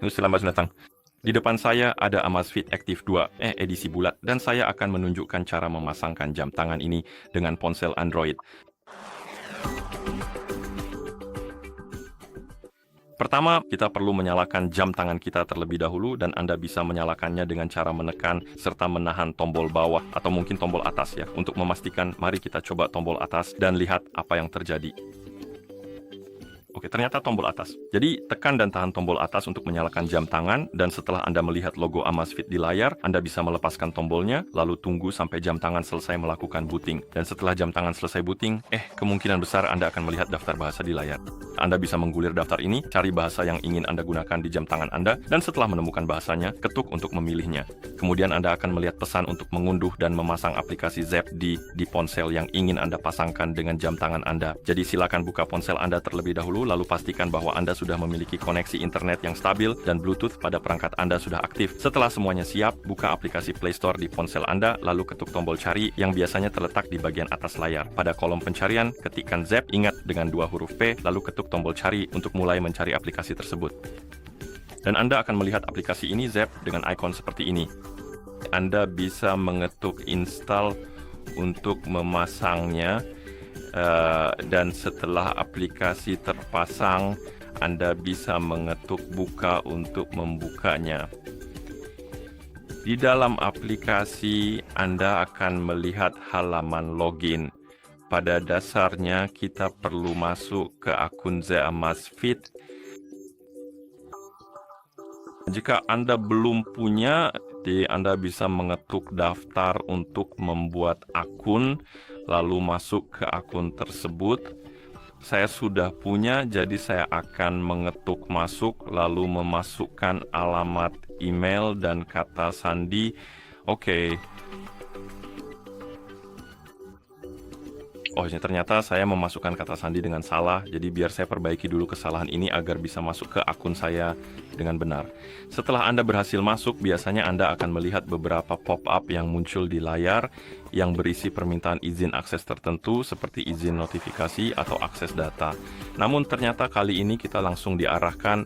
Selamat datang. Di depan saya ada Amazfit Active 2, edisi bulat, dan saya akan menunjukkan cara memasangkan jam tangan ini dengan ponsel Android. Pertama, kita perlu menyalakan jam tangan kita terlebih dahulu dan Anda bisa menyalakannya dengan cara menekan serta menahan tombol bawah atau mungkin tombol atas ya. Untuk memastikan, mari kita coba tombol atas dan lihat apa yang terjadi. Oke, ternyata tombol atas. Jadi, tekan dan tahan tombol atas untuk menyalakan jam tangan, dan setelah Anda melihat logo Amazfit di layar, Anda bisa melepaskan tombolnya, lalu tunggu sampai jam tangan selesai melakukan booting. Dan setelah jam tangan selesai booting, kemungkinan besar Anda akan melihat daftar bahasa di layar. Anda bisa menggulir daftar ini, cari bahasa yang ingin Anda gunakan di jam tangan Anda, dan setelah menemukan bahasanya, ketuk untuk memilihnya. Kemudian Anda akan melihat pesan untuk mengunduh dan memasang aplikasi Zepp di ponsel yang ingin Anda pasangkan dengan jam tangan Anda. Jadi silakan buka ponsel Anda terlebih dahulu, lalu pastikan bahwa Anda sudah memiliki koneksi internet yang stabil dan Bluetooth pada perangkat Anda sudah aktif. Setelah semuanya siap, buka aplikasi Play Store di ponsel Anda, lalu ketuk tombol cari yang biasanya terletak di bagian atas layar. Pada kolom pencarian, ketikkan Zepp, ingat dengan 2 huruf P, lalu ketuk tombol cari untuk mulai mencari aplikasi tersebut. Dan Anda akan melihat aplikasi ini Zepp dengan ikon seperti ini. Anda bisa mengetuk install untuk memasangnya. Dan setelah aplikasi terpasang, Anda bisa mengetuk buka untuk membukanya. Di dalam aplikasi, Anda akan melihat halaman login. Pada dasarnya, kita perlu masuk ke akun Zepp Amazfit. Jika Anda belum punya, Anda bisa mengetuk daftar untuk membuat akun, lalu masuk ke akun tersebut. Saya sudah punya, jadi saya akan mengetuk masuk, lalu memasukkan alamat email dan kata sandi. Oke. Oh, ternyata saya memasukkan kata sandi dengan salah, jadi biar saya perbaiki dulu kesalahan ini agar bisa masuk ke akun saya dengan benar. Setelah Anda berhasil masuk, biasanya Anda akan melihat beberapa pop-up yang muncul di layar yang berisi permintaan izin akses tertentu seperti izin notifikasi atau akses data. Namun ternyata kali ini kita langsung diarahkan.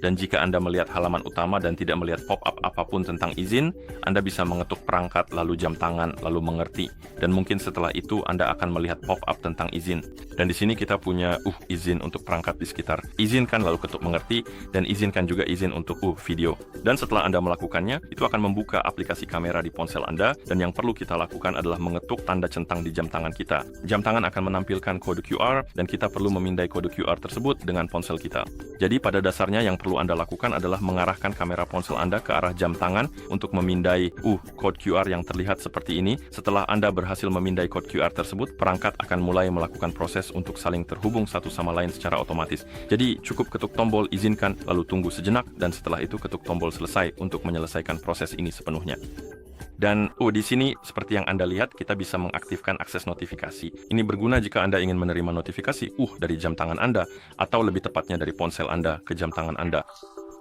Dan jika Anda melihat halaman utama dan tidak melihat pop-up apapun tentang izin, Anda bisa mengetuk perangkat, lalu jam tangan, lalu mengerti. Dan mungkin setelah itu Anda akan melihat pop-up tentang izin. Dan di sini kita punya izin untuk perangkat di sekitar. Izinkan lalu ketuk mengerti, dan izinkan juga izin untuk video. Dan setelah Anda melakukannya, itu akan membuka aplikasi kamera di ponsel Anda, dan yang perlu kita lakukan adalah mengetuk tanda centang di jam tangan kita. Jam tangan akan menampilkan kode QR, dan kita perlu memindai kode QR tersebut dengan ponsel kita. Jadi pada dasarnya yang perlu Anda lakukan adalah mengarahkan kamera ponsel Anda ke arah jam tangan untuk memindai kode QR yang terlihat seperti ini. Setelah Anda berhasil memindai kode QR tersebut, perangkat akan mulai melakukan proses untuk saling terhubung satu sama lain secara otomatis. Jadi cukup ketuk tombol izinkan, lalu tunggu sejenak, dan setelah itu ketuk tombol selesai untuk menyelesaikan proses ini sepenuhnya. Dan di sini seperti yang Anda lihat, kita bisa mengaktifkan akses notifikasi. Ini berguna jika Anda ingin menerima notifikasi dari jam tangan Anda, atau lebih tepatnya dari ponsel Anda ke jam tangan Anda.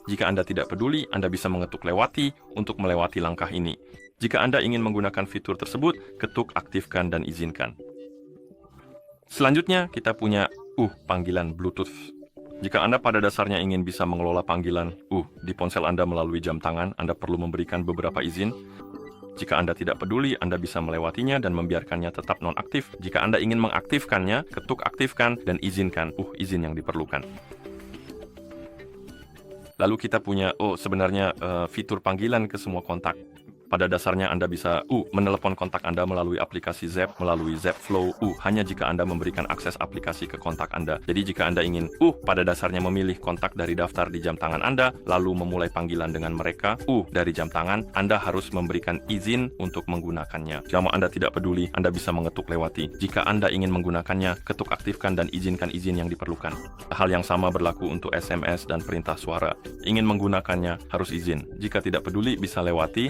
Jika Anda tidak peduli, Anda bisa mengetuk lewati untuk melewati langkah ini. Jika Anda ingin menggunakan fitur tersebut, ketuk aktifkan dan izinkan. Selanjutnya, kita punya panggilan Bluetooth. Jika Anda pada dasarnya ingin bisa mengelola panggilan di ponsel Anda melalui jam tangan, Anda perlu memberikan beberapa izin. Jika Anda tidak peduli, Anda bisa melewatinya dan membiarkannya tetap nonaktif. Jika Anda ingin mengaktifkannya, ketuk aktifkan dan izinkan izin yang diperlukan. Lalu kita punya sebenarnya fitur panggilan ke semua kontak. Pada dasarnya Anda bisa menelepon kontak Anda melalui aplikasi Zepp, melalui Zepp Flow, hanya jika Anda memberikan akses aplikasi ke kontak Anda. Jadi jika Anda ingin pada dasarnya memilih kontak dari daftar di jam tangan Anda, lalu memulai panggilan dengan mereka dari jam tangan, Anda harus memberikan izin untuk menggunakannya. Jika Anda tidak peduli, Anda bisa mengetuk lewati. Jika Anda ingin menggunakannya, ketuk aktifkan dan izinkan izin yang diperlukan. Hal yang sama berlaku untuk SMS dan perintah suara. Ingin menggunakannya, harus izin. Jika tidak peduli, bisa lewati.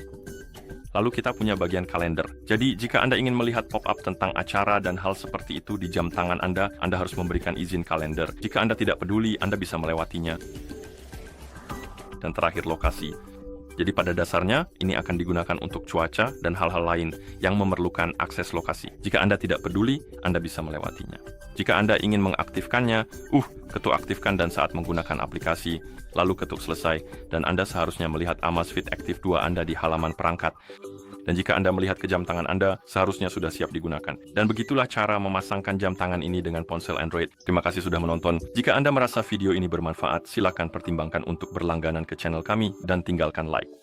Lalu kita punya bagian kalender. Jadi jika Anda ingin melihat pop-up tentang acara dan hal seperti itu di jam tangan Anda harus memberikan izin kalender. Jika Anda tidak peduli, Anda bisa melewatinya. Dan terakhir, lokasi. Jadi pada dasarnya, ini akan digunakan untuk cuaca dan hal-hal lain yang memerlukan akses lokasi. Jika Anda tidak peduli, Anda bisa melewatinya. Jika Anda ingin mengaktifkannya, ketuk aktifkan dan saat menggunakan aplikasi, lalu ketuk selesai, dan Anda seharusnya melihat Amazfit Active 2 Anda di halaman perangkat. Dan jika Anda melihat ke jam tangan Anda, seharusnya sudah siap digunakan. Dan begitulah cara memasangkan jam tangan ini dengan ponsel Android. Terima kasih sudah menonton. Jika Anda merasa video ini bermanfaat, silakan pertimbangkan untuk berlangganan ke channel kami dan tinggalkan like.